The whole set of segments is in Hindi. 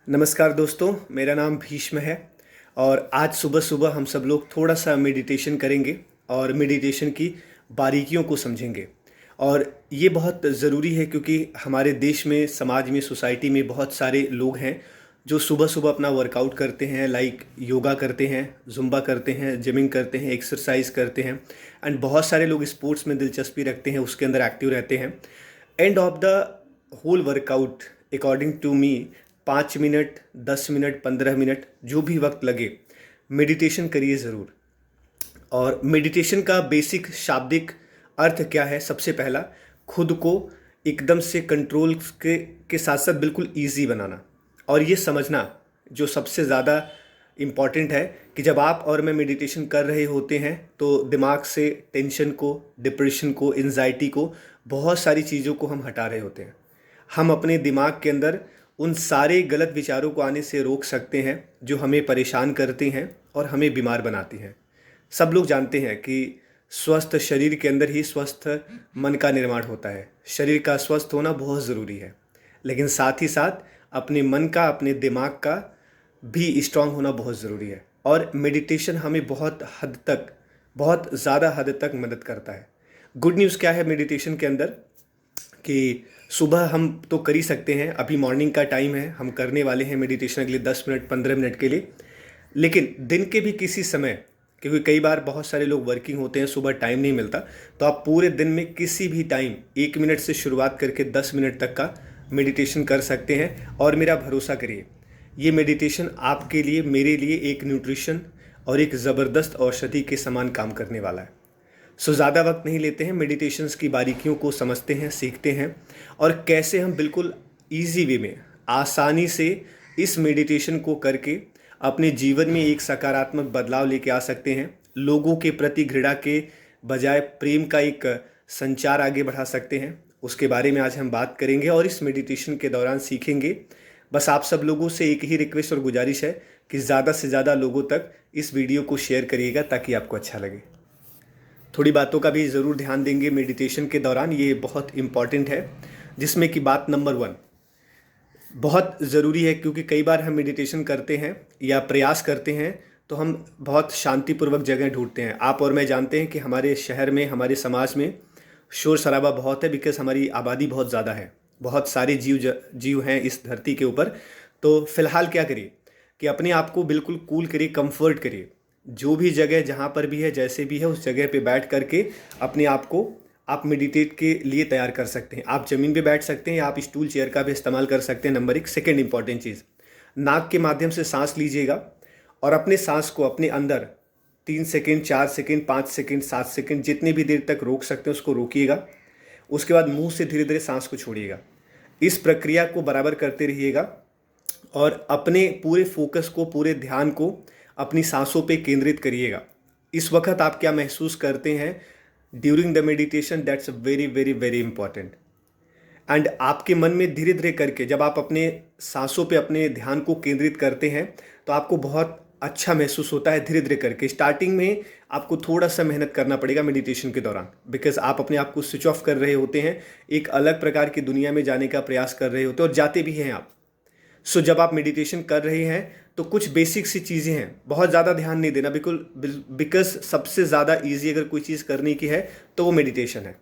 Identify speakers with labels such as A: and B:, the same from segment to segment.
A: नमस्कार दोस्तों, मेरा नाम भीष्म है। और आज सुबह सुबह हम सब लोग थोड़ा सा मेडिटेशन करेंगे और मेडिटेशन की बारीकियों को समझेंगे। और ये बहुत ज़रूरी है क्योंकि हमारे देश में, समाज में, सोसाइटी में बहुत सारे लोग हैं जो सुबह सुबह अपना वर्कआउट करते हैं, लाइक योगा करते हैं, जुम्बा करते हैं, जिमिंग करते हैं, एक्सरसाइज करते हैं। एंड बहुत सारे लोग स्पोर्ट्स में दिलचस्पी रखते हैं, उसके अंदर एक्टिव रहते हैं। End of the whole workout according to me 5 minute, 10 minute, 15 minute, जो भी वक्त लगे, मेडिटेशन करिए ज़रूर। और मेडिटेशन का बेसिक शाब्दिक अर्थ क्या है? सबसे पहला, खुद को एकदम से कंट्रोल के साथ साथ बिल्कुल इजी बनाना। और ये समझना जो सबसे ज़्यादा इम्पॉर्टेंट है कि जब आप और मैं मेडिटेशन कर रहे होते हैं तो दिमाग से टेंशन को, डिप्रेशन को, एंजाइटी को, बहुत सारी चीज़ों को हम हटा रहे होते हैं। हम अपने दिमाग के अंदर उन सारे गलत विचारों को आने से रोक सकते हैं जो हमें परेशान करते हैं और हमें बीमार बनाते हैं। सब लोग जानते हैं कि स्वस्थ शरीर के अंदर ही स्वस्थ मन का निर्माण होता है। शरीर का स्वस्थ होना बहुत ज़रूरी है, लेकिन साथ ही साथ अपने मन का, अपने दिमाग का भी स्ट्रांग होना बहुत ज़रूरी है। और मेडिटेशन हमें बहुत हद तक, बहुत ज़्यादा हद तक मदद करता है। गुड न्यूज़ क्या है मेडिटेशन के अंदर कि सुबह हम तो कर ही सकते हैं। अभी मॉर्निंग का टाइम है, हम करने वाले हैं मेडिटेशन अगले 10 मिनट, 15 मिनट के लिए। लेकिन दिन के भी किसी समय, क्योंकि कई बार बहुत सारे लोग वर्किंग होते हैं, सुबह टाइम नहीं मिलता, तो आप पूरे दिन में किसी भी टाइम 1 मिनट से शुरुआत करके 10 मिनट तक का मेडिटेशन कर सकते हैं। और मेरा भरोसा करिए, ये मेडिटेशन आपके लिए, मेरे लिए एक न्यूट्रिशन और एक ज़बरदस्त औषधि के समान काम करने वाला है। सो ज़्यादा वक्त नहीं लेते हैं, मेडिटेशंस की बारीकियों को समझते हैं, सीखते हैं और कैसे हम बिल्कुल ईजी वे में, आसानी से इस मेडिटेशन को करके अपने जीवन में एक सकारात्मक बदलाव लेके आ सकते हैं। लोगों के प्रति घृणा के बजाय प्रेम का एक संचार आगे बढ़ा सकते हैं। उसके बारे में आज हम बात करेंगे और इस मेडिटेशन के दौरान सीखेंगे। बस आप सब लोगों से एक ही रिक्वेस्ट और गुजारिश है कि ज़्यादा से ज़्यादा लोगों तक इस वीडियो को शेयर करिएगा ताकि आपको अच्छा लगे। थोड़ी बातों का भी ज़रूर ध्यान देंगे मेडिटेशन के दौरान, ये बहुत इम्पॉर्टेंट है। जिसमें कि बात नंबर 1 बहुत ज़रूरी है, क्योंकि कई बार हम मेडिटेशन करते हैं या प्रयास करते हैं तो हम बहुत शांतिपूर्वक जगह ढूंढते हैं। आप और मैं जानते हैं कि हमारे शहर में, हमारे समाज में शोर शराबा बहुत है, बिकॉज़ हमारी आबादी बहुत ज़्यादा है, बहुत सारे जीव हैं इस धरती के ऊपर। तो फ़िलहाल क्या करिए कि अपने आप को बिल्कुल कूल करिए, कंफर्ट करिए। जो भी जगह जहाँ पर भी है, जैसे भी है, उस जगह पे बैठ करके अपने आप को आप मेडिटेट के लिए तैयार कर सकते हैं। आप ज़मीन पे बैठ सकते हैं, आप स्टूल चेयर का भी इस्तेमाल कर सकते हैं। नंबर 1। सेकेंड इंपॉर्टेंट चीज़, नाक के माध्यम से सांस लीजिएगा और अपने सांस को अपने अंदर 3 सेकेंड, 4 सेकेंड, 5 सेकेंड, 7 सेकेंड, जितनी भी देर तक रोक सकते हैं उसको रोकिएगा। उसके बाद मुंह से धीरे धीरे सांस को छोड़िएगा। इस प्रक्रिया को बराबर करते रहिएगा और अपने पूरे फोकस को, पूरे ध्यान को अपनी सांसों पे केंद्रित करिएगा। इस वक्त आप क्या महसूस करते हैं during the meditation, that's very very very important. And आपके मन में धीरे धीरे करके जब आप अपने सांसों पे अपने ध्यान को केंद्रित करते हैं तो आपको बहुत अच्छा महसूस होता है। धीरे धीरे करके स्टार्टिंग में आपको थोड़ा सा मेहनत करना पड़ेगा मेडिटेशन के दौरान, बिकॉज आप अपने आप को स्विच ऑफ कर रहे होते हैं, एक अलग प्रकार की दुनिया में जाने का प्रयास कर रहे होते हैं और जाते भी हैं आप। सो जब आप मेडिटेशन कर रहे हैं तो कुछ बेसिक सी चीज़ें हैं, बहुत ज़्यादा ध्यान नहीं देना बिल्कुल, बिकॉज सबसे ज़्यादा इजी अगर कोई चीज़ करने की है तो वो मेडिटेशन है।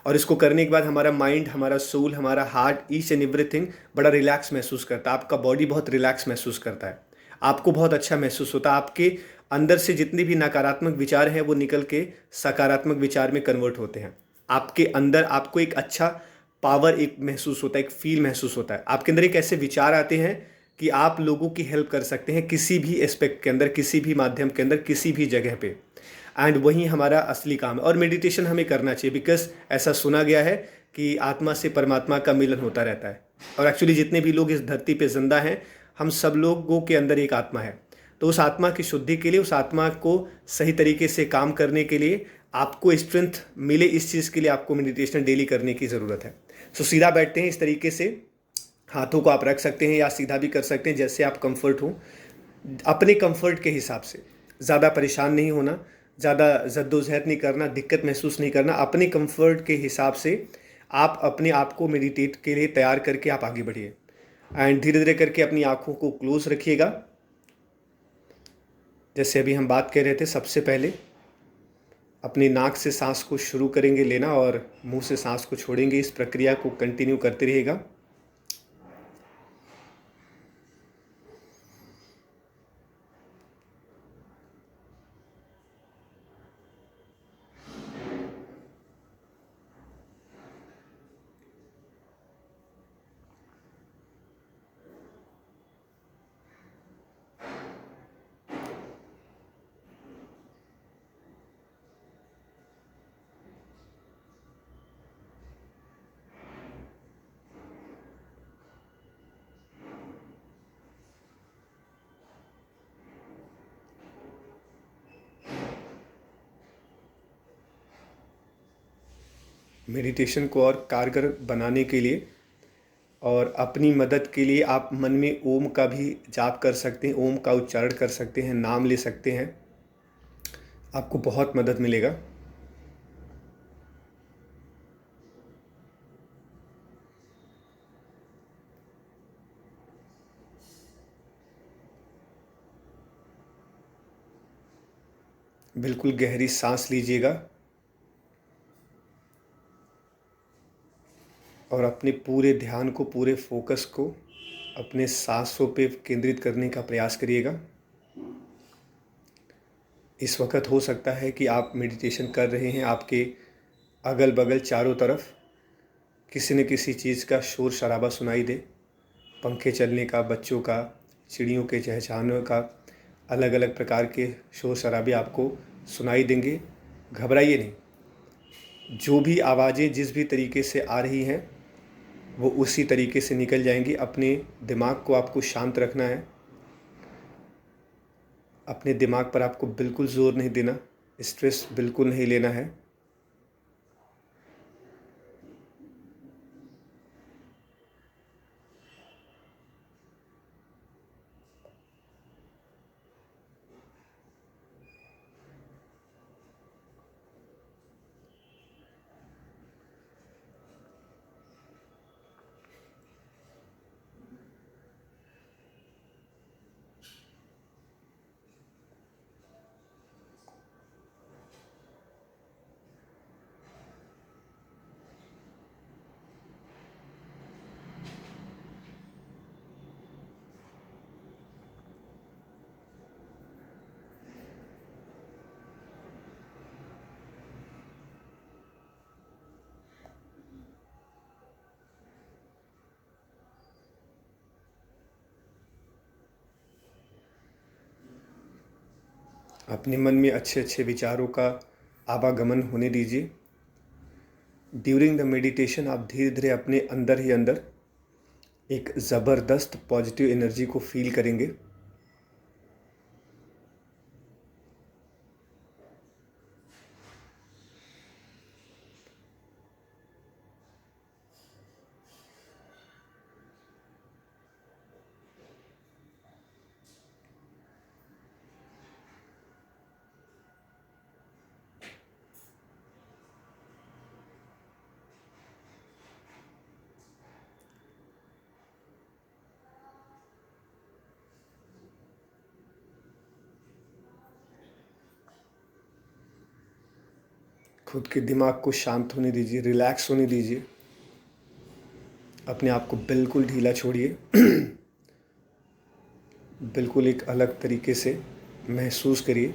A: और इसको करने के बाद हमारा माइंड, हमारा सोल, हमारा हार्ट, ईच एंड एवरीथिंग बड़ा रिलैक्स महसूस करता है। आपका बॉडी बहुत रिलैक्स महसूस करता है, आपको बहुत अच्छा महसूस होता है। आपके अंदर से जितने भी नकारात्मक विचार हैं वो निकल के सकारात्मक विचार में कन्वर्ट होते हैं। आपके अंदर आपको एक अच्छा पावर एक महसूस होता है, एक फील महसूस होता है। आपके अंदर एक ऐसे विचार आते हैं कि आप लोगों की हेल्प कर सकते हैं किसी भी एस्पेक्ट के अंदर, किसी भी माध्यम के अंदर, किसी भी जगह पे। एंड वही हमारा असली काम है और मेडिटेशन हमें करना चाहिए, बिकॉज ऐसा सुना गया है कि आत्मा से परमात्मा का मिलन होता रहता है। और एक्चुअली जितने भी लोग इस धरती पे जिंदा हैं, हम सब लोगों के अंदर एक आत्मा है। तो उस आत्मा की शुद्धि के लिए, उस आत्मा को सही तरीके से काम करने के लिए, आपको स्ट्रेंथ मिले, इस चीज़ के लिए आपको मेडिटेशन डेली करने की ज़रूरत है। सो सीधा बैठते हैं इस तरीके से, हाथों को आप रख सकते हैं या सीधा भी कर सकते हैं, जैसे आप कंफर्ट हो। अपने कंफर्ट के हिसाब से, ज़्यादा परेशान नहीं होना, ज़्यादा जद्दोजहद नहीं करना, दिक्कत महसूस नहीं करना। अपने कंफर्ट के हिसाब से आप अपने आप को मेडिटेट के लिए तैयार करके आप आगे बढ़िए। एंड धीरे धीरे करके अपनी आँखों को क्लोज रखिएगा। जैसे अभी हम बात कर रहे थे, सबसे पहले अपनी नाक से सांस को शुरू करेंगे लेना और मुंह से सांस को छोड़ेंगे। इस प्रक्रिया को कंटिन्यू करते रहिएगा। मेडिटेशन को और कारगर बनाने के लिए और अपनी मदद के लिए आप मन में ओम का भी जाप कर सकते हैं, ओम का उच्चारण कर सकते हैं, नाम ले सकते हैं। आपको बहुत मदद मिलेगा। बिल्कुल गहरी सांस लीजिएगा और अपने पूरे ध्यान को, पूरे फोकस को अपने सांसों पे केंद्रित करने का प्रयास करिएगा। इस वक्त हो सकता है कि आप मेडिटेशन कर रहे हैं, आपके अगल बगल चारों तरफ किसी न किसी चीज़ का शोर शराबा सुनाई दे, पंखे चलने का, बच्चों का, चिड़ियों के चहचहाने का, अलग अलग प्रकार के शोर शराबे आपको सुनाई देंगे। घबराइए नहीं। जो भी आवाज़ें जिस भी तरीके से आ रही हैं वो उसी तरीके से निकल जाएंगी। अपने दिमाग को आपको शांत रखना है। अपने दिमाग पर आपको बिल्कुल ज़ोर नहीं देना, स्ट्रेस बिल्कुल नहीं लेना है। अपने मन में अच्छे अच्छे विचारों का आवागमन होने दीजिए। ड्यूरिंग द मेडिटेशन आप धीरे धीरे अपने अंदर ही अंदर एक ज़बरदस्त पॉजिटिव एनर्जी को फील करेंगे। खुद के दिमाग को शांत होने दीजिए, रिलैक्स होने दीजिए। अपने आप को बिल्कुल ढीला छोड़िए। बिल्कुल एक अलग तरीके से महसूस करिए।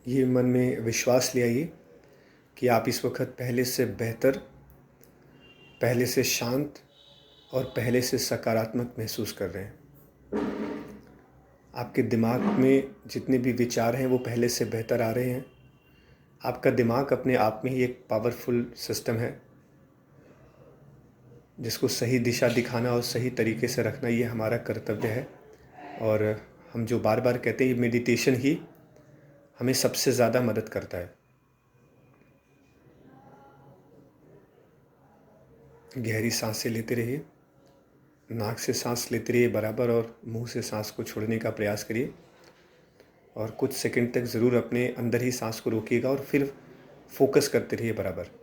A: ये मन में विश्वास ले आइए कि आप इस वक्त पहले से बेहतर, पहले से शांत और पहले से सकारात्मक महसूस कर रहे हैं। आपके दिमाग में जितने भी विचार हैं वो पहले से बेहतर आ रहे हैं। आपका दिमाग अपने आप में ही एक पावरफुल सिस्टम है जिसको सही दिशा दिखाना और सही तरीके से रखना ये हमारा कर्तव्य है। और हम जो बार बार कहते हैं, ये मेडिटेशन ही हमें सबसे ज़्यादा मदद करता है। गहरी सांसें लेते रहिए, नाक से सांस लेते रहिए बराबर और मुंह से सांस को छोड़ने का प्रयास करिए। और कुछ सेकंड तक ज़रूर अपने अंदर ही सांस को रोकिएगा और फिर फोकस करते रहिए बराबर।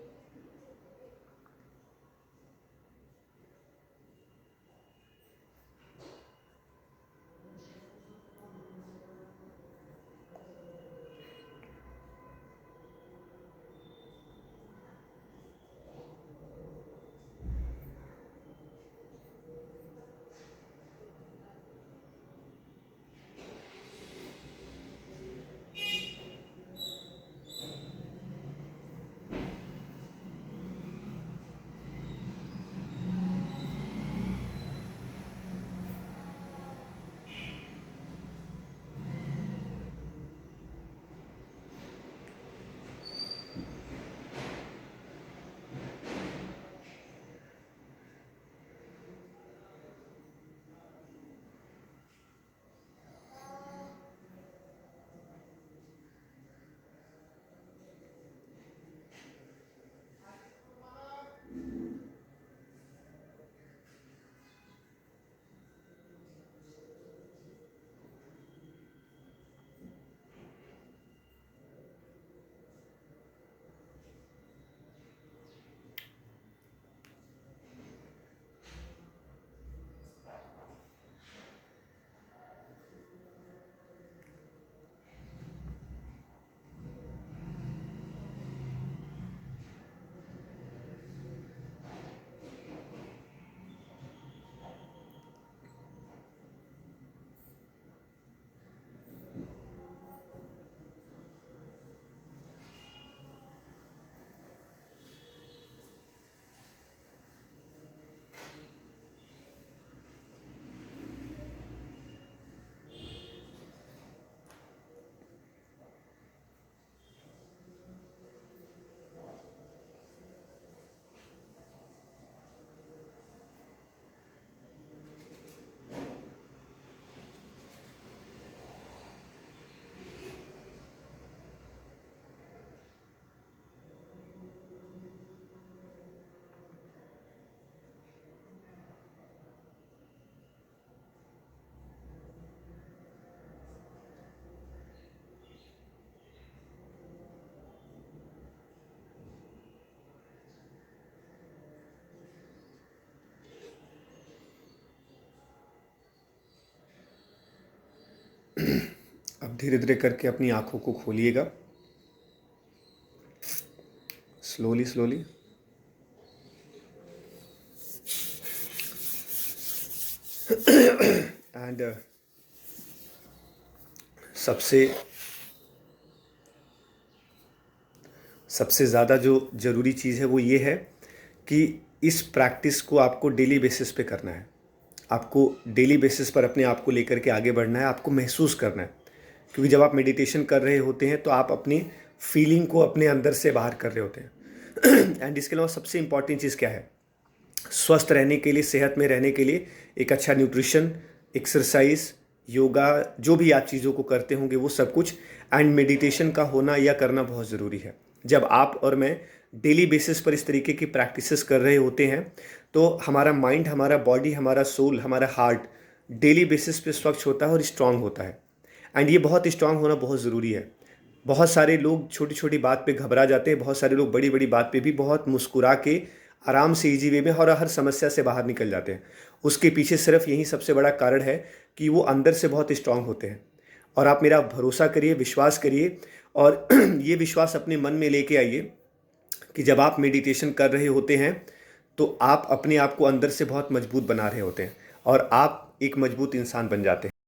A: अब धीरे धीरे करके अपनी आँखों को खोलिएगा, स्लोली स्लोली। एंड सबसे ज़्यादा जो ज़रूरी चीज़ है वो ये है कि इस प्रैक्टिस को आपको डेली बेसिस पे करना है। आपको डेली बेसिस पर अपने आप को लेकर के आगे बढ़ना है, आपको महसूस करना है। क्योंकि जब आप मेडिटेशन कर रहे होते हैं तो आप अपनी फीलिंग को अपने अंदर से बाहर कर रहे होते हैं। एंड इसके अलावा सबसे इम्पॉर्टेंट चीज़ क्या है? स्वस्थ रहने के लिए, सेहत में रहने के लिए एक अच्छा न्यूट्रिशन, एक्सरसाइज, योगा, जो भी आप चीज़ों को करते होंगे वो सब कुछ, एंड मेडिटेशन का होना या करना बहुत ज़रूरी है। जब आप और मैं डेली बेसिस पर इस तरीके की प्रैक्टिसेस कर रहे होते हैं तो हमारा माइंड, हमारा बॉडी, हमारा सोल, हमारा हार्ट डेली बेसिस पे स्वच्छ होता है और स्ट्रांग होता है। एंड ये बहुत स्ट्रांग होना बहुत ज़रूरी है। बहुत सारे लोग छोटी छोटी बात पे घबरा जाते हैं, बहुत सारे लोग बड़ी बड़ी बात पे भी बहुत मुस्कुरा के आराम से ईजी वे में और हर समस्या से बाहर निकल जाते हैं। उसके पीछे सिर्फ यही सबसे बड़ा कारण है कि वो अंदर से बहुत स्ट्रांग होते हैं। और आप मेरा भरोसा करिए, विश्वास करिए, और ये विश्वास अपने मन में लेके आइए कि जब आप मेडिटेशन कर रहे होते हैं तो आप अपने आप को अंदर से बहुत मजबूत बना रहे होते हैं और आप एक मजबूत इंसान बन जाते हैं।